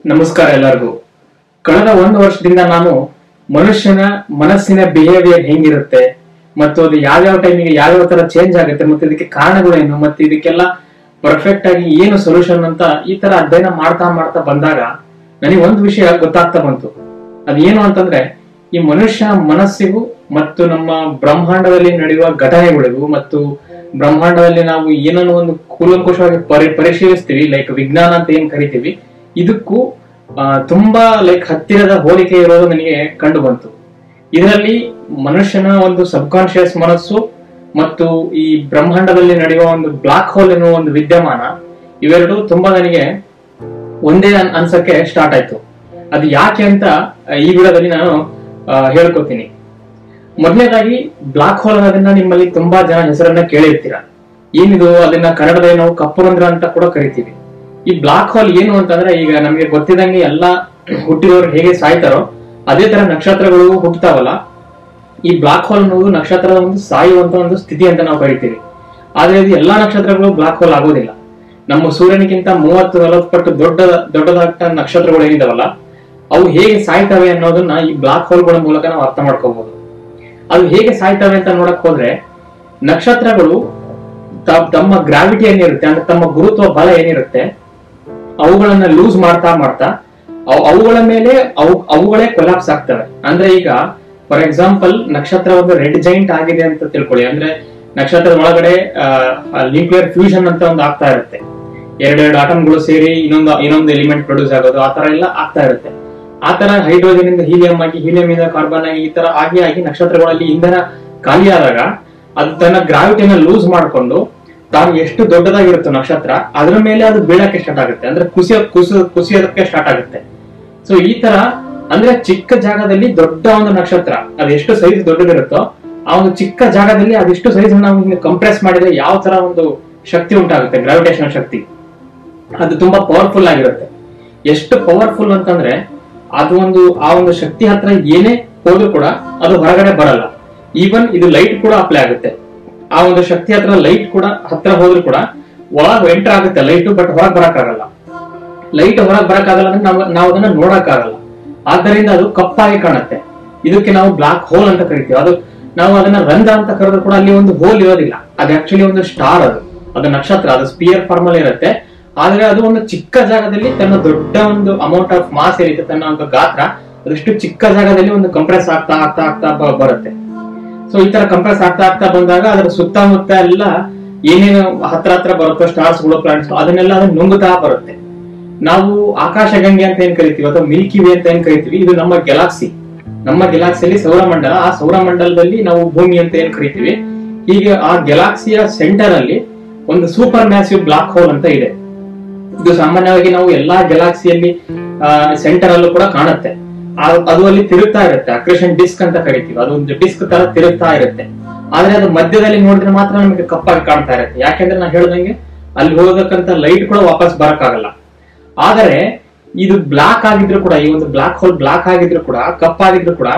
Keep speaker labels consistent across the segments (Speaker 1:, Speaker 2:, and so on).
Speaker 1: ನಮಸ್ಕಾರ ಎಲ್ಲರಿಗೂ. ಕಳೆದ ಒಂದು ವರ್ಷದಿಂದ ನಾನು ಮನುಷ್ಯನ ಮನಸ್ಸಿನ ಬಿಹೇವಿಯರ್ ಹೆಂಗಿರುತ್ತೆ ಮತ್ತು ಅದು ಯಾವ್ಯಾವ ಟೈಮಿಗೆ ಯಾವ್ಯಾವ ತರ ಚೇಂಜ್ ಆಗುತ್ತೆ ಮತ್ತೆ ಇದಕ್ಕೆ ಕಾರಣಗಳೇನು ಮತ್ತೆ ಇದಕ್ಕೆಲ್ಲ ಪರ್ಫೆಕ್ಟ್ ಆಗಿ ಏನು ಸೊಲ್ಯೂಷನ್ ಅಂತ ಈ ತರ ಅಧ್ಯಯನ ಮಾಡ್ತಾ ಮಾಡ್ತಾ ಬಂದಾಗ ನನಗೆ ಒಂದು ವಿಷಯ ಗೊತ್ತಾಗ್ತಾ ಬಂತು. ಅದೇನು ಅಂತಂದ್ರೆ, ಈ ಮನುಷ್ಯ ಮನಸ್ಸಿಗೂ ಮತ್ತು ನಮ್ಮ ಬ್ರಹ್ಮಾಂಡದಲ್ಲಿ ನಡೆಯುವ ಘಟನೆಗಳಿಗೂ ಮತ್ತು ಬ್ರಹ್ಮಾಂಡದಲ್ಲಿ ನಾವು ಏನನ್ನು ಒಂದು ಕೂಲಂಕುಷವಾಗಿ ಪರಿಶೀಲಿಸ್ತೀವಿ, ಲೈಕ್ ವಿಜ್ಞಾನ ಅಂತ ಏನ್ ಕರಿತೀವಿ, ಇದಕ್ಕೂ ತುಂಬಾ ಹತ್ತಿರದ ಹೋಲಿಕೆ ಇರೋದು ನನಗೆ ಕಂಡು ಬಂತು. ಇದರಲ್ಲಿ ಮನುಷ್ಯನ ಒಂದು ಸಬ್ ಕಾನ್ಶಿಯಸ್ ಮನಸ್ಸು ಮತ್ತು ಈ ಬ್ರಹ್ಮಾಂಡದಲ್ಲಿ ನಡೆಯುವ ಒಂದು ಬ್ಲಾಕ್ ಹೋಲ್ ಎನ್ನುವ ಒಂದು ವಿದ್ಯಮಾನ, ಇವೆರಡು ತುಂಬಾ ನನಗೆ ಒಂದೇ ಅನ್ಸಕ್ಕೆ ಸ್ಟಾರ್ಟ್ ಆಯ್ತು. ಅದು ಯಾಕೆ ಅಂತ ಈ ವಿಡಿಯೋದಲ್ಲಿ ನಾನು ಹೇಳ್ಕೊತೀನಿ. ಮೊದಲನೇದಾಗಿ ಬ್ಲಾಕ್ ಹೋಲ್ ಅನ್ನೋದನ್ನ ನಿಮ್ಮಲ್ಲಿ ತುಂಬಾ ಜನ ಹೆಸರನ್ನ ಕೇಳಿರ್ತೀರ. ಏನಿದು, ಅದನ್ನ ಕನ್ನಡದಲ್ಲಿ ನಾವು ಕಪ್ಪು ರಂಧ್ರ ಅಂತ ಕೂಡ ಕರಿತೀವಿ. ಈ ಬ್ಲಾಕ್ ಹೋಲ್ ಏನು ಅಂತಂದ್ರೆ, ಈಗ ನಮಗೆ ಗೊತ್ತಿದಂಗೆ ಎಲ್ಲ ಹುಟ್ಟಿದವರು ಹೇಗೆ ಸಾಯ್ತಾರೋ ಅದೇ ತರ ನಕ್ಷತ್ರಗಳು ಹುಟ್ಟುತ್ತಾವಲ್ಲ, ಈ ಬ್ಲಾಕ್ ಹೋಲ್ ಅನ್ನೋದು ನಕ್ಷತ್ರದ ಒಂದು ಸಾಯುವಂತ ಒಂದು ಸ್ಥಿತಿ ಅಂತ ನಾವು ಕರಿತೀವಿ. ಆದ್ರೆ ಇದು ಎಲ್ಲಾ ನಕ್ಷತ್ರಗಳು ಬ್ಲಾಕ್ ಹೋಲ್ ಆಗೋದಿಲ್ಲ. ನಮ್ಮ ಸೂರ್ಯನಿಗಿಂತ 30-40 ಪಟ್ಟು ದೊಡ್ಡದಾಗ್ತ ನಕ್ಷತ್ರಗಳು ಏನಿದಾವಲ್ಲ, ಅವು ಹೇಗೆ ಸಾಯ್ತವೆ ಅನ್ನೋದನ್ನ ಈ ಬ್ಲಾಕ್ ಹೋಲ್ಗಳ ಮೂಲಕ ನಾವು ಅರ್ಥ ಮಾಡ್ಕೋಬಹುದು. ಅದು ಹೇಗೆ ಸಾಯ್ತವೆ ಅಂತ ನೋಡಕ್ ಹೋದ್ರೆ, ನಕ್ಷತ್ರಗಳು ತಮ್ಮ ಗ್ರಾವಿಟಿ ಏನಿರುತ್ತೆ ಅಂದ್ರೆ ತಮ್ಮ ಗುರುತ್ವ ಬಲ ಏನಿರುತ್ತೆ ಅವುಗಳನ್ನ ಲೂಸ್ ಮಾಡ್ತಾ ಮಾಡ್ತಾ ಅವುಗಳ ಮೇಲೆ ಅವುಗಳೇ ಕೊಲಾಪ್ಸ್ ಆಗ್ತವೆ. ಅಂದ್ರೆ ಈಗ ಫಾರ್ ಎಕ್ಸಾಂಪಲ್, ನಕ್ಷತ್ರ ಒಂದು ರೆಡ್ ಜೈಂಟ್ ಆಗಿದೆ ಅಂತ ತಿಳ್ಕೊಳ್ಳಿ. ಅಂದ್ರೆ ನಕ್ಷತ್ರದ ಒಳಗಡೆ ನ್ಯೂಕ್ಲಿಯರ್ ಫ್ಯೂಷನ್ ಅಂತ ಒಂದು ಆಗ್ತಾ ಇರುತ್ತೆ. ಎರಡೆರಡು ಆಟಮ್ಗಳು ಸೇರಿ ಇನ್ನೊಂದು ಎಲಿಮೆಂಟ್ ಪ್ರೊಡ್ಯೂಸ್ ಆಗೋದು, ಆ ತರ ಎಲ್ಲ ಆಗ್ತಾ ಇರುತ್ತೆ. ಆ ತರ ಹೈಡ್ರೋಜನ್ ಇಂದ ಹೀಲಿಯಂ ಆಗಿ, ಹೀಲಿಯಂ ಇಂದ ಕಾರ್ಬನ್ ಆಗಿ, ಈ ತರ ಆಗಿ ನಕ್ಷತ್ರಗಳಲ್ಲಿ ಇಂಧನ ಖಾಲಿ ಆದಾಗ ಅದು ತನ್ನ ಗ್ರಾವಿಟಿನ ಲೂಸ್ ಮಾಡ್ಕೊಂಡು ತಾನು ಎಷ್ಟು ದೊಡ್ಡದಾಗಿರುತ್ತೋ ನಕ್ಷತ್ರ, ಅದ್ರ ಮೇಲೆ ಅದು ಬೀಳಕ್ಕೆ ಸ್ಟಾರ್ಟ್ ಆಗುತ್ತೆ. ಅಂದ್ರೆ ಕುಸಿಯೋದಕ್ಕೆ ಸ್ಟಾರ್ಟ್ ಆಗುತ್ತೆ. ಸೊ ಈ ತರ ಅಂದ್ರೆ ಚಿಕ್ಕ ಜಾಗದಲ್ಲಿ ದೊಡ್ಡ ಒಂದು ನಕ್ಷತ್ರ ಅದು ಎಷ್ಟು ಸೈಜ್ ದೊಡ್ಡದಿರುತ್ತೋ ಆ ಒಂದು ಚಿಕ್ಕ ಜಾಗದಲ್ಲಿ ಅದೆಷ್ಟು ಸೈಜ್ ನಾವು ಕಂಪ್ರೆಸ್ ಮಾಡಿದ್ರೆ ಯಾವ ತರ ಒಂದು ಶಕ್ತಿ ಉಂಟಾಗುತ್ತೆ, ಗ್ರಾವಿಟೇಷನಲ್ ಶಕ್ತಿ, ಅದು ತುಂಬಾ ಪವರ್ಫುಲ್ ಆಗಿರುತ್ತೆ. ಎಷ್ಟು ಪವರ್ಫುಲ್ ಅಂತಂದ್ರೆ, ಅದು ಆ ಒಂದು ಶಕ್ತಿ ಹತ್ರ ಏನೇ ಹೋದ್ರೂ ಕೂಡ ಅದು ಹೊರಗಡೆ ಬರಲ್ಲ. ಈವನ್ ಇದು ಲೈಟ್ ಕೂಡ ಅಪ್ಲೈ ಆಗುತ್ತೆ. ಆ ಒಂದು ಶಕ್ತಿ ಲೈಟ್ ಕೂಡ ಹತ್ರ ಹೋದ್ರು ಕೂಡ ಒಳಗೆ ಎಂಟರ್ ಆಗುತ್ತೆ ಲೈಟ್, ಬಟ್ ಹೊರಗೆ ಬರಕ್ಕಾಗಲ್ಲ. ಲೈಟ್ ಹೊರಗೆ ಬರಕ್ಕಾಗಲ್ಲ ಅಂದ್ರೆ ನಾವು ಅದನ್ನ ನೋಡಕ್ಕಾಗಲ್ಲ. ಆದ್ದರಿಂದ ಅದು ಕಪ್ಪಾಗಿ ಕಾಣುತ್ತೆ. ಇದಕ್ಕೆ ನಾವು ಬ್ಲಾಕ್ ಹೋಲ್ ಅಂತ ಕರಿತೀವಿ. ನಾವು ಅದನ್ನ ರಂಧ್ರ ಅಂತ ಕರೆದ್ರು ಕೂಡ ಅಲ್ಲಿ ಒಂದು ಹೋಲ್ ಇರೋದಿಲ್ಲ. ಅದು ಆಕ್ಚುಲಿ ಒಂದು ಸ್ಟಾರ್, ಅದು ನಕ್ಷತ್ರ, ಅದು ಸ್ಪಿಯರ್ ಫಾರ್ಮ್ ಅಲ್ಲಿ ಇರುತ್ತೆ. ಆದ್ರೆ ಅದು ಒಂದು ಚಿಕ್ಕ ಜಾಗದಲ್ಲಿ ತನ್ನ ದೊಡ್ಡ ಒಂದು ಅಮೌಂಟ್ ಆಫ್ ಮಾಸ್ ಏನಿದೆ, ತನ್ನ ಒಂದು ಗಾತ್ರ ಅದಷ್ಟು ಚಿಕ್ಕ ಜಾಗದಲ್ಲಿ ಒಂದು ಕಂಪ್ರೆಸ್ ಆಗ್ತಾ ಆಗ್ತಾ ಆಗ್ತಾ ಬರುತ್ತೆ. ಸೊ ಈ ತರ ಕಂಪ್ರೆಸ್ ಆಗ್ತಾ ಆಗ್ತಾ ಬಂದಾಗ ಅದರ ಸುತ್ತಮುತ್ತ ಎಲ್ಲ ಏನೇನು ಹತ್ರ ಬರುತ್ತೋ ಸ್ಟಾರ್ಸ್ ಗಳು, ಪ್ಲಾನೆಟ್ಸ್, ಅದನ್ನೆಲ್ಲ ಅದನ್ನ ನುಂಗುತ್ತಾ ಬರುತ್ತೆ. ನಾವು ಆಕಾಶಗಂಗೆ ಅಂತ ಏನ್ ಕರಿತೀವಿ ಅಥವಾ ಮಿಲ್ಕಿ ವೇ ಅಂತ ಏನ್ ಕರಿತೀವಿ, ಇದು ನಮ್ಮ ಗ್ಯಾಲಾಕ್ಸಿ. ನಮ್ಮ ಗ್ಯಾಲಾಕ್ಸಿಯಲ್ಲಿ ಸೌರಮಂಡಲ, ಆ ಸೌರಮಂಡಲದಲ್ಲಿ ನಾವು ಭೂಮಿ ಅಂತ ಏನ್ ಕರಿತೀವಿ. ಹೀಗೆ ಆ ಗ್ಯಾಲಾಕ್ಸಿಯ ಸೆಂಟರ್ ಅಲ್ಲಿ ಒಂದು ಸೂಪರ್ ಮ್ಯಾಸಿವ್ ಬ್ಲಾಕ್ ಹೋಲ್ ಅಂತ ಇದೆ. ಇದು ಸಾಮಾನ್ಯವಾಗಿ ನಾವು ಎಲ್ಲಾ ಗ್ಯಾಲಾಕ್ಸಿಯಲ್ಲಿ ಸೆಂಟರ್ ಅಲ್ಲೂ ಕೂಡ ಕಾಣುತ್ತೆ. ಅದು ಅಲ್ಲಿ ತಿರುಗ್ತಾ ಇರುತ್ತೆ. ಅಕ್ರೇಷನ್ ಡಿಸ್ಕ್ ಅಂತ ಕರಿತೀವಿ. ಅದು ಒಂದು ಡಿಸ್ಕ್ ತರ ತಿರುಗ್ತಾ ಇರುತ್ತೆ. ಆದ್ರೆ ಅದು ಮಧ್ಯದಲ್ಲಿ ನೋಡಿದ್ರೆ ಮಾತ್ರ ನಮಗೆ ಕಪ್ಪಾಗಿ ಕಾಣ್ತಾ ಇರುತ್ತೆ. ಯಾಕೆಂದ್ರೆ ನಾನು ಹೇಳ್ದಂಗೆ ಅಲ್ಲಿ ಹೋಗಕ್ಕಂತ ಲೈಟ್ ಕೂಡ ವಾಪಸ್ ಬರಕ್ಕಾಗಲ್ಲ. ಆದರೆ ಇದು ಬ್ಲಾಕ್ ಆಗಿದ್ರು ಕೂಡ, ಈ ಒಂದು ಬ್ಲಾಕ್ ಹೋಲ್ ಬ್ಲಾಕ್ ಆಗಿದ್ರು ಕೂಡ, ಕಪ್ಪಾಗಿದ್ರು ಕೂಡ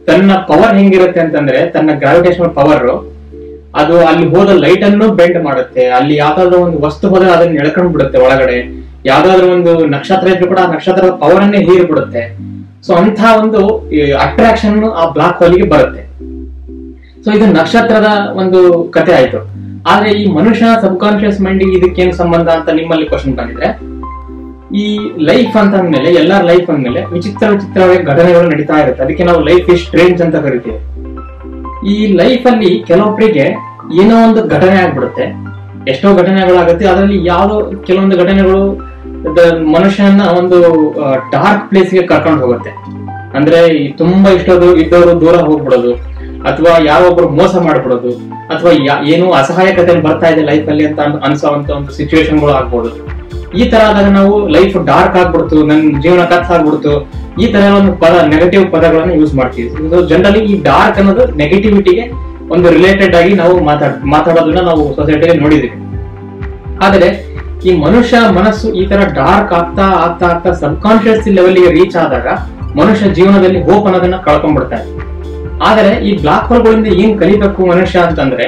Speaker 1: ತನ್ನ ಪವರ್ ಹೆಂಗಿರುತ್ತೆ ಅಂತಂದ್ರೆ, ತನ್ನ ಗ್ರಾವಿಟೇಷನಲ್ ಪವರ್ ಅದು ಅಲ್ಲಿ ಹೋದ ಲೈಟ್ ಅನ್ನು ಬೆಂಡ್ ಮಾಡುತ್ತೆ. ಅಲ್ಲಿ ಯಾವ್ದಾದ್ರು ಒಂದು ವಸ್ತು ಹೋದ್ರೆ ಅದನ್ನ ಎಳ್ಕೊಂಡ್ ಬಿಡುತ್ತೆ ಒಳಗಡೆ. ಯಾವ್ದಾದ್ರು ಒಂದು ನಕ್ಷತ್ರ ಇದ್ರು ಕೂಡ ಆ ನಕ್ಷತ್ರದ ಪವರ್ ಅನ್ನೇ ಹೀರಿ ಬಿಡುತ್ತೆ. ಸೊ ಅಂತ ಒಂದು ಅಟ್ರಾಕ್ಷನ್ ಆ ಬ್ಲಾಕ್ ಹೋಲ್ಗೆ ಬರುತ್ತೆ. ಸೊ ಇದು ನಕ್ಷತ್ರದ ಒಂದು ಕತೆ ಆಯ್ತು. ಆದ್ರೆ ಈ ಮನುಷ್ಯನ ಸಬ್ ಕಾನ್ಶಿಯಸ್ ಮೈಂಡ್ ಇದಕ್ಕೇನು ಸಂಬಂಧ ಅಂತ ನಿಮ್ಮಲ್ಲಿ ಕ್ವಶನ್ ಬಂದಿದ್ರೆ, ಈ ಲೈಫ್ ಅಂತ ಅಂದ್ಮೇಲೆ, ಎಲ್ಲರ ಲೈಫ್ ಅಂದ್ಮೇಲೆ ವಿಚಿತ್ರವಾಗಿ ಘಟನೆಗಳು ನಡೀತಾ ಇರುತ್ತೆ. ಅದಕ್ಕೆ ನಾವು ಲೈಫ್ ಇಸ್ ಸ್ಟ್ರೇಂಜ್ ಅಂತ ಕರಿತೀವಿ. ಈ ಲೈಫ್ ಅಲ್ಲಿ ಕೆಲವೊಬ್ಬರಿಗೆ ಏನೋ ಒಂದು ಘಟನೆ ಆಗ್ಬಿಡುತ್ತೆ, ಎಷ್ಟೋ ಘಟನೆಗಳಾಗುತ್ತೆ. ಅದರಲ್ಲಿ ಯಾವ್ದೋ ಕೆಲವೊಂದು ಘಟನೆಗಳು ಮನುಷ್ಯನ ಒಂದು ಡಾರ್ಕ್ ಪ್ಲೇಸ್ ಗೆ ಕರ್ಕೊಂಡು ಹೋಗುತ್ತೆ. ಅಂದ್ರೆ ತುಂಬಾ ಇದ್ದವರು ದೂರ ಹೋಗ್ಬಿಡೋದು, ಅಥವಾ ಯಾರೊಬ್ರು ಮೋಸ ಮಾಡ್ಬಿಡೋದು, ಅಥವಾ ಏನು ಅಸಹಾಯಕತೆ ಬರ್ತಾ ಇದೆ ಲೈಫ್ ಅಲ್ಲಿ ಅಂತ ಅನ್ಸೋಂತ ಒಂದು ಸಿಚುವೇಶನ್ಗಳು ಆಗ್ಬೋದು. ಈ ತರ ಆದಾಗ ನಾವು ಲೈಫ್ ಡಾರ್ಕ್ ಆಗ್ಬಿಡ್ತು, ನನ್ ಜೀವನ ಕಥ್ ಆಗ್ಬಿಡ್ತು, ಈ ತರ ಒಂದು ನೆಗೆಟಿವ್ ಪದಗಳನ್ನ ಯೂಸ್ ಮಾಡ್ತೀವಿ. ಜನರಲಿ ಈ ಡಾರ್ಕ್ ಅನ್ನೋದು ನೆಗೆಟಿವಿಟಿಗೆ ಒಂದು ರಿಲೇಟೆಡ್ ಆಗಿ ನಾವು ಮಾತಾಡೋದನ್ನ ನಾವು ಸೊಸೈಟಿಯಲ್ಲಿ ನೋಡಿದೀವಿ. ಆದ್ರೆ ಈ ಮನುಷ್ಯ ಮನಸ್ಸು ಈ ತರ ಡಾರ್ಕ್ ಆಗ್ತಾ ಆಗ್ತಾ ಆಗ್ತಾ ಸಬ್ ಕಾನ್ಶಿಯಸ್ ಲೆವೆಲ್ ಗೆ ರೀಚ್ ಆದಾಗ ಮನುಷ್ಯ ಜೀವನದಲ್ಲಿ ಹೋಪ್ ಅನ್ನೋದನ್ನ ಕಳ್ಕೊಂಡ್ಬಿಡ್ತಾರೆ. ಆದರೆ ಈ ಬ್ಲಾಕ್ ಹೋಲ್ಗಳಿಂದ ಏನ್ ಕಲಿಬೇಕು ಮನುಷ್ಯ ಅಂತಂದ್ರೆ,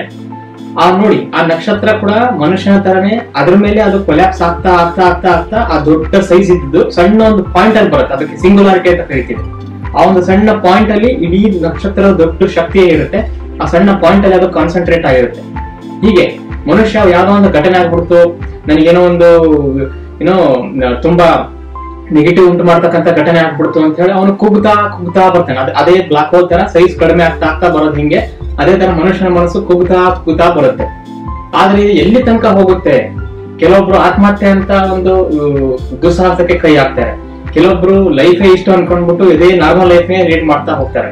Speaker 1: ನೋಡಿ ಆ ನಕ್ಷತ್ರ ಕೂಡ ಮನುಷ್ಯನ ತರನೇ ಅದ್ರ ಮೇಲೆ ಅದು ಕೊಲ್ಯಾಪ್ಸ್ ಆಗ್ತಾ ಆಗ್ತಾ ಆಗ್ತಾ ಆಗ್ತಾ ಆ ದೊಡ್ಡ ಸೈಜ್ ಇದ್ದು ಸಣ್ಣ ಒಂದು ಪಾಯಿಂಟ್ ಅಲ್ಲಿ ಬರುತ್ತೆ, ಅದಕ್ಕೆ ಸಿಂಗುಲಾರಿಟಿ ಅಂತ ಕರಿತೀವಿ. ಆ ಒಂದು ಸಣ್ಣ ಪಾಯಿಂಟ್ ಅಲ್ಲಿ ಇಡೀ ನಕ್ಷತ್ರದ ದೊಡ್ಡ ಶಕ್ತಿಯೇ ಇರುತ್ತೆ, ಆ ಸಣ್ಣ ಪಾಯಿಂಟ್ ಅಲ್ಲಿ ಅದು ಕಾನ್ಸಂಟ್ರೇಟ್ ಆಗಿರುತ್ತೆ. ಹೀಗೆ ಮನುಷ್ಯ ಯಾವ್ದೋ ಒಂದು ಘಟನೆ ಆಗ್ಬಿಡ್ತು, ನನಗೇನೋ ಒಂದು ಏನೋ ತುಂಬಾ ನೆಗೆಟಿವ್ ಉಂಟು ಮಾಡ್ತಕ್ಕಂಥ ಘಟನೆ ಆಗ್ಬಿಡ್ತು ಅಂತ ಹೇಳಿ ಅವನು ಕುಗ್ತಾ ಕುಗ್ತಾ ಬರ್ತಾನೆ. ಅದೇ ಬ್ಲಾಕ್ ಹೋಲ್ ತರ ಸೈಜ್ ಕಡಿಮೆ ಆಗ್ತಾ ಆಗ್ತಾ ಬರೋದು ಹಿಂಗೆ, ಅದೇ ತರ ಮನುಷ್ಯನ ಮನಸ್ಸು ಕುಗ್ತಾ ಕುಗ್ತಾ ಬರುತ್ತೆ. ಆದ್ರೆ ಇದು ಎಲ್ಲಿ ತನಕ ಹೋಗುತ್ತೆ? ಕೆಲವೊಬ್ರು ಆತ್ಮಹತ್ಯೆ ಅಂತ ಒಂದು ದುಸ್ಸಾಹಸಕ್ಕೆ ಕೈ ಹಾಕ್ತಾರೆ, ಕೆಲವೊಬ್ರು ಲೈಫೇ ಇಷ್ಟು ಅನ್ಕೊಂಡ್ಬಿಟ್ಟು ಇದೇ ನಾರ್ಮಲ್ ಲೈಫ್ ನೇ ಲೀಡ್ ಮಾಡ್ತಾ ಹೋಗ್ತಾರೆ.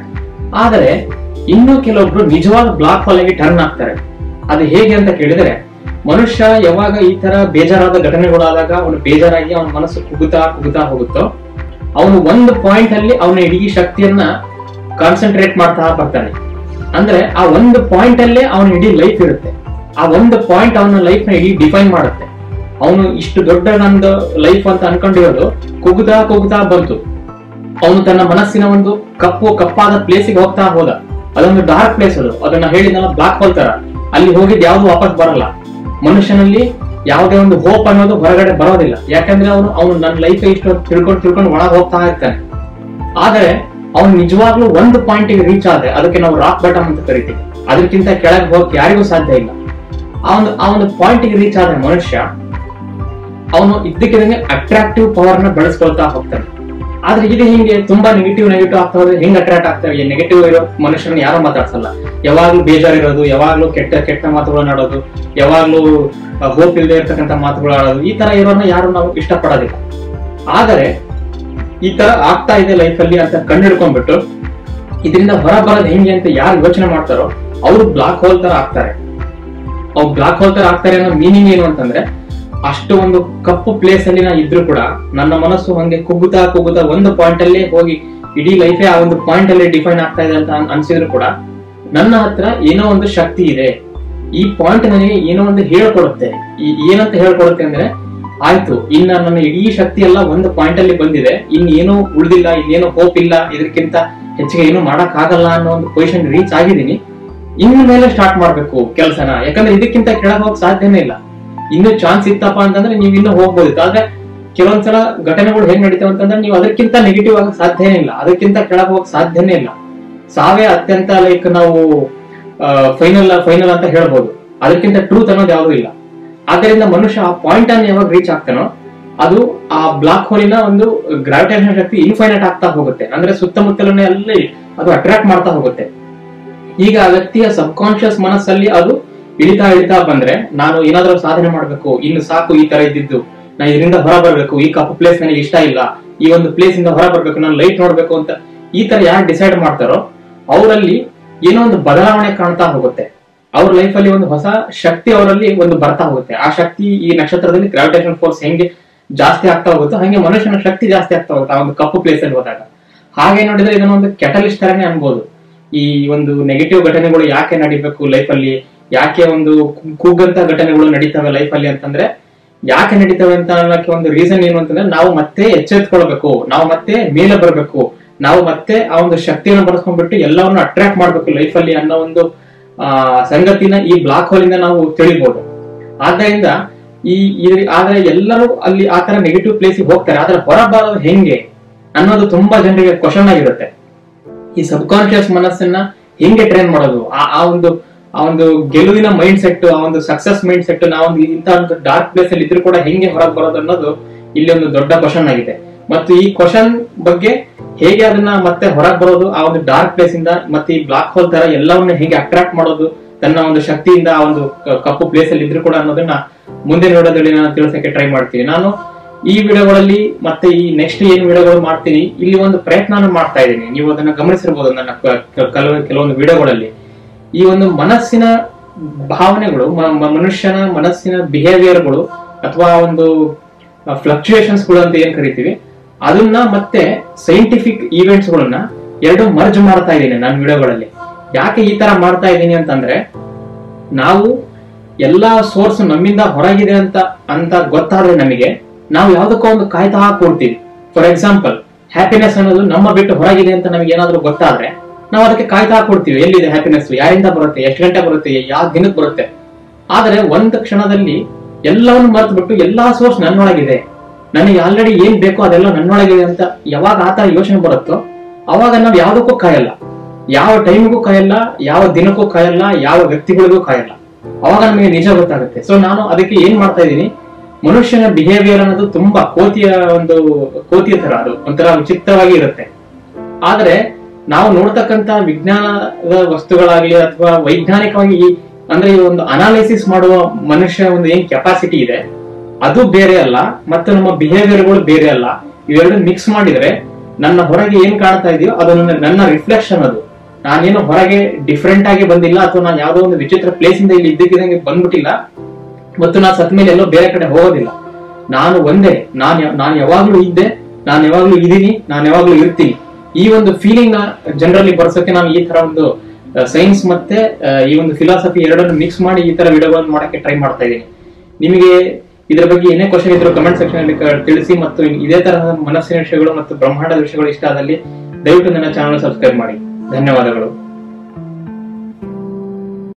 Speaker 1: ಆದ್ರೆ ಇನ್ನು ಕೆಲವೊಬ್ರು ನಿಜವಾದ ಬ್ಲಾಕ್ ಹೋಲ್ ಆಗಿ ಟರ್ನ್ ಆಗ್ತಾರೆ. ಅದು ಹೇಗೆ ಅಂತ ಕೇಳಿದ್ರೆ, ಮನುಷ್ಯ ಯಾವಾಗ ಈ ತರ ಬೇಜಾರಾದ ಘಟನೆಗಳಾದಾಗ ಅವನು ಬೇಜಾರಾಗಿ ಅವನ ಮನಸ್ಸು ಕುಗ್ತಾ ಕುಗ್ತಾ ಹೋಗುತ್ತೋ, ಅವನು ಒಂದು ಪಾಯಿಂಟ್ ಅಲ್ಲಿ ಅವನ ಇಡೀ ಶಕ್ತಿಯನ್ನ ಕಾನ್ಸಂಟ್ರೇಟ್ ಮಾಡ್ತಾ ಬರ್ತಾನೆ. ಅಂದ್ರೆ ಆ ಒಂದು ಪಾಯಿಂಟ್ ಅಲ್ಲೇ ಅವನ ಇಡೀ ಲೈಫ್ ಇರುತ್ತೆ. ಆ ಒಂದು ಪಾಯಿಂಟ್ ಅವನ ಲೈಫ್ ನ ಇಡೀ ಡಿಫೈನ್ ಮಾಡುತ್ತೆ. ಅವನು ಇಷ್ಟು ದೊಡ್ಡ ನಂದು ಲೈಫ್ ಅಂತ ಅನ್ಕೊಂಡಿರೋದು ಕುಗ್ತಾ ಕುಗ್ತಾ ಬಂತು. ಅವನು ತನ್ನ ಮನಸ್ಸಿನ ಒಂದು ಕಪ್ಪಾದ ಪ್ಲೇಸಿಗೆ ಹೋಗ್ತಾ ಹೋದ. ಅದೊಂದು ಡಾರ್ಕ್ ಪ್ಲೇಸ್, ಅದನ್ನ ಹೇಳಿದ್ನಲ್ಲ ಬ್ಲಾಕ್ ಹೋಲ್ ತರ. ಅಲ್ಲಿ ಹೋಗಿದ್ ಯಾವ್ದು ವಾಪಸ್ ಬರಲ್ಲ. ಮನುಷ್ಯನಲ್ಲಿ ಯಾವುದೇ ಒಂದು ಹೋಪ್ ಅನ್ನೋದು ಹೊರಗಡೆ ಬರೋದಿಲ್ಲ. ಯಾಕಂದ್ರೆ ಅವನು ನನ್ನ ಲೈಫ್ ಇಷ್ಟು ತಿಳ್ಕೊಂಡು ಒಳಗೆ ಹೋಗ್ತಾ ಇರ್ತಾನೆ. ಆದ್ರೆ ಅವ್ನು ನಿಜವಾಗ್ಲೂ ಒಂದು ಪಾಯಿಂಟ್ ಗೆ ರೀಚ್ ಆದ್ರೆ ಅದಕ್ಕೆ ನಾವು ರಾಕ್ ಬಾಟಮ್ ಅಂತ ಕರಿತೀವಿ. ಅದಕ್ಕಿಂತ ಕೆಳಗೆ ಹೋಗಕ್ಕೆ ಯಾರಿಗೂ ಸಾಧ್ಯ ಇಲ್ಲ. ಆ ಒಂದು ಪಾಯಿಂಟ್ ಗೆ ರೀಚ್ ಆದ್ರೆ ಮನುಷ್ಯ ಅವನು ಇದ್ದಕ್ಕಿದಂಗೆ ಅಟ್ರಾಕ್ಟಿವ್ ಪವರ್ ನ ಬೆಳೆಸ್ಕೊಳ್ತಾ ಹೋಗ್ತಾನೆ. ಆದ್ರೆ ಇದು ಹಿಂಗೆ ತುಂಬಾ ನೆಗೆಟಿವ್ ಆಗ್ತಾ ಹೋದ್ರೆ ಹೆಂಗ್ ಅಟ್ರಾಕ್ಟ್ ಆಗ್ತವೆ? ನೆಗೆಟಿವ್ ಇರೋ ಮನುಷ್ಯರನ್ನ ಯಾರು ಮಾತಾಡ್ಸಲ್ಲ. ಯಾವಾಗ್ಲೂ ಬೇಜಾರಿರೋದು, ಯಾವಾಗ್ಲೂ ಕೆಟ್ಟ ಮಾತುಗಳನ್ನ ಆಡೋದು, ಯಾವಾಗ್ಲೂ ಹೋಪ್ ಇಲ್ಲದೆ ಇರ್ತಕ್ಕಂಥ ಮಾತುಗಳು ಆಡೋದು, ಈ ತರ ಇರೋನ್ನ ಯಾರು ನಾವು ಇಷ್ಟಪಡೋದಿಲ್ಲ. ಆದರೆ ಈ ತರ ಆಗ್ತಾ ಇದೆ ಲೈಫ್ ಅಲ್ಲಿ ಅಂತ ಕಂಡಿಡ್ಕೊಂಡ್ಬಿಟ್ಟು ಇದರಿಂದ ಹೊರ ಬರೋದು ಹೆಂಗೆ ಅಂತ ಯಾರು ಯೋಚನೆ ಮಾಡ್ತಾರೋ ಅವರು ಬ್ಲಾಕ್ ಹೋಲ್ ತರ ಆಗ್ತಾರೆ. ಅವ್ರು ಬ್ಲಾಕ್ ಹೋಲ್ ತರ ಆಗ್ತಾರೆ ಅನ್ನೋ ಮೀನಿಂಗ್ ಏನು ಅಂತಂದ್ರೆ, ಅಷ್ಟು ಒಂದು ಕಪ್ಪು ಪ್ಲೇಸ್ ಅಲ್ಲಿ ನಾ ಇದ್ರು ಕೂಡ ನನ್ನ ಮನಸ್ಸು ಹಂಗೆ ಕುಗ್ಗುತ್ತಾ ಒಂದು ಪಾಯಿಂಟ್ ಅಲ್ಲೇ ಹೋಗಿ ಇಡೀ ಲೈಫೇ ಆ ಒಂದು ಪಾಯಿಂಟ್ ಅಲ್ಲೇ ಡಿಫೈನ್ ಆಗ್ತಾ ಇದೆ ಅಂತ ಅನ್ಸಿದ್ರು ಕೂಡ ನನ್ನ ಹತ್ರ ಏನೋ ಒಂದು ಶಕ್ತಿ ಇದೆ. ಈ ಪಾಯಿಂಟ್ ನನಗೆ ಏನೋ ಒಂದು ಹೇಳ್ಕೊಡುತ್ತೆ. ಏನಂತ ಹೇಳ್ಕೊಡುತ್ತೆ ಅಂದ್ರೆ, ಆಯ್ತು ಇನ್ನ ನನ್ನ ಇಡೀ ಶಕ್ತಿ ಎಲ್ಲ ಒಂದು ಪಾಯಿಂಟ್ ಅಲ್ಲಿ ಬಂದಿದೆ, ಇನ್ನೇನು ಉಳಿದಿಲ್ಲ, ಇನ್ನೇನು ಹೋಪ್ ಇಲ್ಲ, ಇದಕ್ಕಿಂತ ಹೆಚ್ಚಿಗೆ ಏನು ಮಾಡಕ್ ಆಗಲ್ಲ ಅನ್ನೋ ಒಂದು ಪೊಸಿಷನ್ ರೀಚ್ ಆಗಿದ್ದೀನಿ. ಇನ್ನು ಮೇಲೆ ಸ್ಟಾರ್ಟ್ ಮಾಡ್ಬೇಕು ಕೆಲಸನ. ಯಾಕಂದ್ರೆ ಇದಕ್ಕಿಂತ ಕೆಳಗೆ ಹೋಗಕ್ ಸಾಧ್ಯನೇ ಇಲ್ಲ. ಇನ್ನು ಚಾನ್ಸ್ ಇತ್ತಪ್ಪ ಅಂತಂದ್ರೆ ನೀವು ಇನ್ನೂ ಹೋಗ್ಬೋದಿತ್ತು. ಆದ್ರೆ ಕೆಲವೊಂದ್ಸಲ ಘಟನೆಗಳು ಹೆಂಗ್ ನಡೀತಾವ ಅಂತಂದ್ರೆ ನೀವು ಅದಕ್ಕಿಂತ ನೆಗೆಟಿವ್ ಆಗಕ್ ಸಾಧ್ಯನೇ ಇಲ್ಲ, ಅದಕ್ಕಿಂತ ಕೆಳಗೆ ಹೋಗಕ್ ಸಾಧ್ಯನೇ ಇಲ್ಲ. ಸಾವೇ ಅತ್ಯಂತ ಲೈಕ್ ನಾವು ಫೈನಲ್ ಅಂತ ಹೇಳ್ಬೋದು. ಅದಕ್ಕಿಂತ ಟ್ರೂತ್ ಅನ್ನೋದು ಯಾವ್ದು ಇಲ್ಲ. ಆದ್ದರಿಂದ ಮನುಷ್ಯ ಆ ಪಾಯಿಂಟ್ ಅನ್ನು ಯಾವಾಗ ರೀಚ್ ಆಗ್ತಾನೋ ಅದು ಆ ಬ್ಲಾಕ್ ಹೋಲಿನ ಒಂದು ಗ್ರಾವಿಟೇಷನ್ ಶಕ್ತಿ ಇನ್ಫೈನೈಟ್ ಆಗ್ತಾ ಹೋಗುತ್ತೆ. ಅಂದ್ರೆ ಸುತ್ತಮುತ್ತಲನ್ನೇ ಅಲ್ಲಿ ಅದು ಅಟ್ರಾಕ್ಟ್ ಮಾಡ್ತಾ ಹೋಗುತ್ತೆ. ಈಗ ಆ ವ್ಯಕ್ತಿಯ ಸಬ್ ಕಾನ್ಶಿಯಸ್ ಮನಸ್ಸಲ್ಲಿ ಅದು ಇಳಿತಾ ಬಂದ್ರೆ, ನಾನು ಏನಾದ್ರೂ ಸಾಧನೆ ಮಾಡ್ಬೇಕು, ಇನ್ನು ಸಾಕು ಈ ತರ ಇದ್ದಿದ್ದು, ನಾನು ಇದರಿಂದ ಹೊರ ಬರ್ಬೇಕು, ಈ ಕಪ್ಪು ಪ್ಲೇಸ್ ನನಗೆ ಇಷ್ಟ ಇಲ್ಲ, ಈ ಒಂದು ಪ್ಲೇಸ್ ಇಂದ ಹೊರ ಬರ್ಬೇಕು, ನಾನು ಲೈಟ್ ನೋಡ್ಬೇಕು ಅಂತ ಈ ತರ ಯಾರು ಡಿಸೈಡ್ ಮಾಡ್ತಾರೋ ಅವರಲ್ಲಿ ಏನೋ ಒಂದು ಬದಲಾವಣೆ ಕಾಣ್ತಾ ಹೋಗುತ್ತೆ. ಅವ್ರ ಲೈಫ್ ಅಲ್ಲಿ ಒಂದು ಹೊಸ ಶಕ್ತಿ ಅವರಲ್ಲಿ ಒಂದು ಬರ್ತಾ ಹೋಗುತ್ತೆ. ಆ ಶಕ್ತಿ ಈ ನಕ್ಷತ್ರದಲ್ಲಿ ಗ್ರಾವಿಟೇಷನ್ ಫೋರ್ಸ್ ಹೆಂಗೆ ಜಾಸ್ತಿ ಆಗ್ತಾ ಹೋಗುತ್ತೋ ಹಂಗೆ ಮನುಷ್ಯನ ಶಕ್ತಿ ಜಾಸ್ತಿ ಆಗ್ತಾ ಹೋಗುತ್ತೆ ಆ ಒಂದು ಕಪ್ಪು ಪ್ಲೇಸ್ ಅಲ್ಲಿ ಹೋದಾಗ. ಹಾಗೆ ನೋಡಿದ್ರೆ ಇದನ್ನೊಂದು ಕೆಟಲಿಸ್ಟ್ ತರನೇ ಅನ್ಬೋದು. ಈ ಒಂದು ನೆಗೆಟಿವ್ ಘಟನೆಗಳು ಯಾಕೆ ನಡಿಬೇಕು ಲೈಫ್ ಅಲ್ಲಿ, ಯಾಕೆ ಒಂದು ಕೂಗಂತ ಘಟನೆಗಳು ನಡೀತವೆ ಲೈಫ್ ಅಲ್ಲಿ ಅಂತಂದ್ರೆ, ಯಾಕೆ ನಡೀತವೆ ಅಂತ ಅನ್ನೋಕೆ ಒಂದು ರೀಸನ್ ಏನು ಅಂತಂದ್ರೆ, ನಾವು ಮತ್ತೆ ಎಚ್ಚೆತ್ಕೊಳ್ಬೇಕು, ನಾವು ಮತ್ತೆ ಮೇಲೆ ಬರ್ಬೇಕು, ನಾವು ಮತ್ತೆ ಆ ಒಂದು ಶಕ್ತಿಯನ್ನು ಬಳಸ್ಕೊಂಡ್ಬಿಟ್ಟು ಎಲ್ಲವನ್ನ ಅಟ್ರಾಕ್ಟ್ ಮಾಡ್ಬೇಕು ಲೈಫ್ ಅಲ್ಲಿ ಅನ್ನೋ ಒಂದು ಸಂಗತಿನ ಈ ಬ್ಲಾಕ್ ಹೋಲ್ ಇಂದ ನಾವು ತಿಳಿಬಹುದು. ಆದ್ದರಿಂದ ಆದ್ರೆ ಎಲ್ಲರೂ ಅಲ್ಲಿ ಆ ತರ ನೆಗೆಟಿವ್ ಪ್ಲೇಸ್ ಹೋಗ್ತಾರೆ. ಆದ್ರೆ ಹೊರ ಬರೋದು ಹೆಂಗೆ ಅನ್ನೋದು ತುಂಬಾ ಜನರಿಗೆ ಕ್ವಶನ್ ಆಗಿರುತ್ತೆ. ಈ ಸಬ್ ಕಾನ್ಶಿಯಸ್ ಮನಸ್ಸನ್ನ ಹೆಂಗೆ ಟ್ರೈನ್ ಮಾಡೋದು, ಆ ಒಂದು ಗೆಲುವಿನ ಮೈಂಡ್ ಸೆಟ್, ಆ ಒಂದು ಸಕ್ಸಸ್ ಮೈಂಡ್ ಸೆಟ್ ನಾವೊಂದು ಇಂತ ಒಂದು ಡಾರ್ಕ್ ಪ್ಲೇಸ್ ಅಲ್ಲಿ ಇದ್ರೂ ಕೂಡ ಹೆಂಗೆ ಹೊರಗೆ ಬರೋದು ಅನ್ನೋದು ಇಲ್ಲಿ ಒಂದು ದೊಡ್ಡ ಕ್ವಶನ್ ಆಗಿದೆ. ಮತ್ತು ಈ ಕ್ವಶನ್ ಬಗ್ಗೆ ಹೇಗೆ ಅದನ್ನ ಮತ್ತೆ ಹೊರಗೆ ಬರೋದು ಆ ಒಂದು ಡಾರ್ಕ್ ಪ್ಲೇಸ್ ಇಂದ, ಮತ್ತೆ ಈ ಬ್ಲಾಕ್ ಹೋಲ್ ತರ ಎಲ್ಲವನ್ನ ಹೇಗೆ ಅಟ್ರಾಕ್ಟ್ ಮಾಡೋದು ತನ್ನ ಒಂದು ಶಕ್ತಿಯಿಂದ ಆ ಒಂದು ಕಪ್ಪು ಪ್ಲೇಸ್ ಅಲ್ಲಿ ಇದ್ರೂ ಕೂಡ ಅನ್ನೋದನ್ನ ಮುಂದಿನ ವಿಡಿಯೋದಲ್ಲಿ ನಾನು ತಿಳಿಸಕ್ಕೆ ಟ್ರೈ ಮಾಡ್ತೀನಿ. ನಾನು ಈ ವಿಡಿಯೋಗಳಲ್ಲಿ ಮತ್ತೆ ಈ ನೆಕ್ಸ್ಟ್ ಏನ್ ವಿಡಿಯೋಗಳು ಮಾಡ್ತೀನಿ ಇಲ್ಲಿ ಒಂದು ಪ್ರಯತ್ನ ಮಾಡ್ತಾ ಇದ್ದೀನಿ. ನೀವು ಅದನ್ನ ಗಮನಿಸಿರ್ಬೋದು ನನ್ನ ಕೆಲವೊಂದು ವಿಡಿಯೋಗಳಲ್ಲಿ. ಈ ಒಂದು ಮನಸ್ಸಿನ ಭಾವನೆಗಳು, ಮನುಷ್ಯನ ಮನಸ್ಸಿನ ಬಿಹೇವಿಯರ್ಗಳು ಅಥವಾ ಒಂದು ಫ್ಲಕ್ಚುಯೇಷನ್ಸ್ ಗಳು ಅಂತ ಏನ್ ಕರಿತೀವಿ, ಅದನ್ನ ಮತ್ತೆ ಸೈಂಟಿಫಿಕ್ ಈವೆಂಟ್ಸ್ ಗಳನ್ನ ಎರಡು ಮರ್ಜ್ ಮಾಡ್ತಾ ಇದ್ದೀನಿ ನನ್ನ ವಿಡಿಯೋಗಳಲ್ಲಿ. ಯಾಕೆ ಈ ತರ ಮಾಡ್ತಾ ಇದ್ದೀನಿ ಅಂತಂದ್ರೆ, ನಾವು ಎಲ್ಲಾ ಸೋರ್ಸ್ ನಮ್ಮಿಂದ ಹೊರಗಿದೆ ಅಂತ ಗೊತ್ತಾದ್ರೆ ನಮಗೆ ನಾವು ಯಾವ್ದಕ್ಕೋ ಒಂದು ಕಾಯ್ತಾ ಕೂಡ್ತೀವಿ. ಫಾರ್ ಎಕ್ಸಾಂಪಲ್, ಹ್ಯಾಪಿನೆಸ್ ಅನ್ನೋದು ನಮ್ಮ ಬಿಟ್ಟು ಹೊರಗಿದೆ ಅಂತ ನಮಗೆ ಏನಾದ್ರೂ ಗೊತ್ತಾದ್ರೆ ನಾವು ಅದಕ್ಕೆ ಕಾಯ್ತಾ ಕೊಡ್ತೀವಿ. ಎಲ್ಲಿದೆ ಹ್ಯಾಪಿನೆಸ್, ಯಾರಿಂದ ಬರುತ್ತೆ, ಎಷ್ಟು ಗಂಟೆ ಬರುತ್ತೆ, ಯಾವ ದಿನಕ್ಕೆ ಬರುತ್ತೆ. ಆದ್ರೆ ಒಂದು ಕ್ಷಣದಲ್ಲಿ ಎಲ್ಲವನ್ನು ಮರೆತು ಬಿಟ್ಟು ಎಲ್ಲಾ ಸೋರ್ಸ್ ನನ್ನೊಳಗಿದೆ, ನನಗೆ ಆಲ್ರೆಡಿ ಏನ್ ಬೇಕೋ ಅದೆಲ್ಲ ನನ್ನೊಳಗಿದೆ ಅಂತ ಯಾವಾಗ ಆತರ ಯೋಚನೆ ಬರುತ್ತೋ ಅವಾಗ ನಾವು ಯಾವ್ದಕ್ಕೂ ಕಾಯಲ್ಲ, ಯಾವ ಟೈಮ್ಗೂ ಕಾಯಲ್ಲ, ಯಾವ ದಿನಕ್ಕೂ ಕಾಯಲ್ಲ, ಯಾವ ವ್ಯಕ್ತಿಗಳಿಗೂ ಕಾಯಲ್ಲ. ಅವಾಗ ನಮಗೆ ನಿಜ ಗೊತ್ತಾಗುತ್ತೆ. ಸೊ ನಾನು ಅದಕ್ಕೆ ಏನ್ ಮಾಡ್ತಾ ಇದ್ದೀನಿ, ಮನುಷ್ಯನ ಬಿಹೇವಿಯರ್ ಅನ್ನೋದು ತುಂಬಾ ಕೋತಿಯ ತರ, ಅದು ಒಂಥರ ವಿಚಿತ್ರವಾಗಿ ಇರುತ್ತೆ. ಆದ್ರೆ ನಾವು ನೋಡ್ತಕ್ಕಂತ ವಿಜ್ಞಾನದ ವಸ್ತುಗಳಾಗ್ಲಿ ಅಥವಾ ವೈಜ್ಞಾನಿಕವಾಗಿ ಅಂದ್ರೆ ಈ ಒಂದು ಅನಾಲಿಸಿಸ್ ಮಾಡುವ ಮನುಷ್ಯ ಒಂದು ಏನ್ ಕೆಪಾಸಿಟಿ ಇದೆ ಅದು ಬೇರೆ ಅಲ್ಲ, ಮತ್ತು ನಮ್ಮ ಬಿಹೇವಿಯರ್ಗಳು ಬೇರೆ ಅಲ್ಲ. ಇವೆರಡು ಮಿಕ್ಸ್ ಮಾಡಿದ್ರೆ ನನ್ನ ಹೊರಗೆ ಏನ್ ಕಾಣ್ತಾ ಇದೆಯೋ ಅದು ನನ್ನ ರಿಫ್ಲೆಕ್ಷನ್. ಅದು ನಾನೇನು ಹೊರಗೆ ಡಿಫ್ರೆಂಟ್ ಆಗಿ ಬಂದಿಲ್ಲ, ಅಥವಾ ನಾನು ಯಾವ್ದೋ ಒಂದು ವಿಚಿತ್ರ ಪ್ಲೇಸ್ ಇಂದ ಇಲ್ಲಿ ಇದ್ದಕ್ಕಿದ್ದಂಗೆ ಬಂದ್ಬಿಟ್ಟಿಲ್ಲ, ಮತ್ತು ನಾನು ಸತ್ ಮೇಲೆ ಎಲ್ಲೋ ಬೇರೆ ಕಡೆ ಹೋಗೋದಿಲ್ಲ. ನಾನು ಒಂದೇ, ನಾನು ಯಾವಾಗ್ಲೂ ಇದ್ದೆ, ನಾನು ಯಾವಾಗ್ಲೂ ಇದೀನಿ, ನಾನು ಯಾವಾಗ್ಲೂ ಇರ್ತೀನಿ. ಈ ಒಂದು ಫೀಲಿಂಗ್ ನ ಜನರಲ್ಲಿ ಬರ್ಸೋಕೆ ನಾನು ಈ ತರ ಒಂದು ಸೈನ್ಸ್ ಮತ್ತೆ ಈ ಒಂದು ಫಿಲಾಸಫಿ ಎರಡನ್ನು ಮಿಕ್ಸ್ ಮಾಡಿ ಈ ತರ ವಿಡಿಯೋಗಳನ್ನು ಮಾಡಕ್ಕೆ ಟ್ರೈ ಮಾಡ್ತಾ ಇದ್ದೀನಿ. ನಿಮಗೆ ಇದರ ಬಗ್ಗೆ ಏನೇ ಕ್ವಶನ್ ಇದ್ರು ಕಮೆಂಟ್ ಸೆಕ್ಷನ್ ಅಲ್ಲಿ ತಿಳಿಸಿ, ಮತ್ತು ಇದೇ ತರಹ ಮನಸ್ಸಿನ ವಿಷಯಗಳು ಮತ್ತು ಬ್ರಹ್ಮಾಂಡದ ವಿಷಯಗಳು ಇಷ್ಟ ಆದಲ್ಲಿ ದಯವಿಟ್ಟು ನನ್ನ ಚಾನಲ್ ಸಬ್ಸ್ಕ್ರೈಬ್ ಮಾಡಿ. ಧನ್ಯವಾದಗಳು.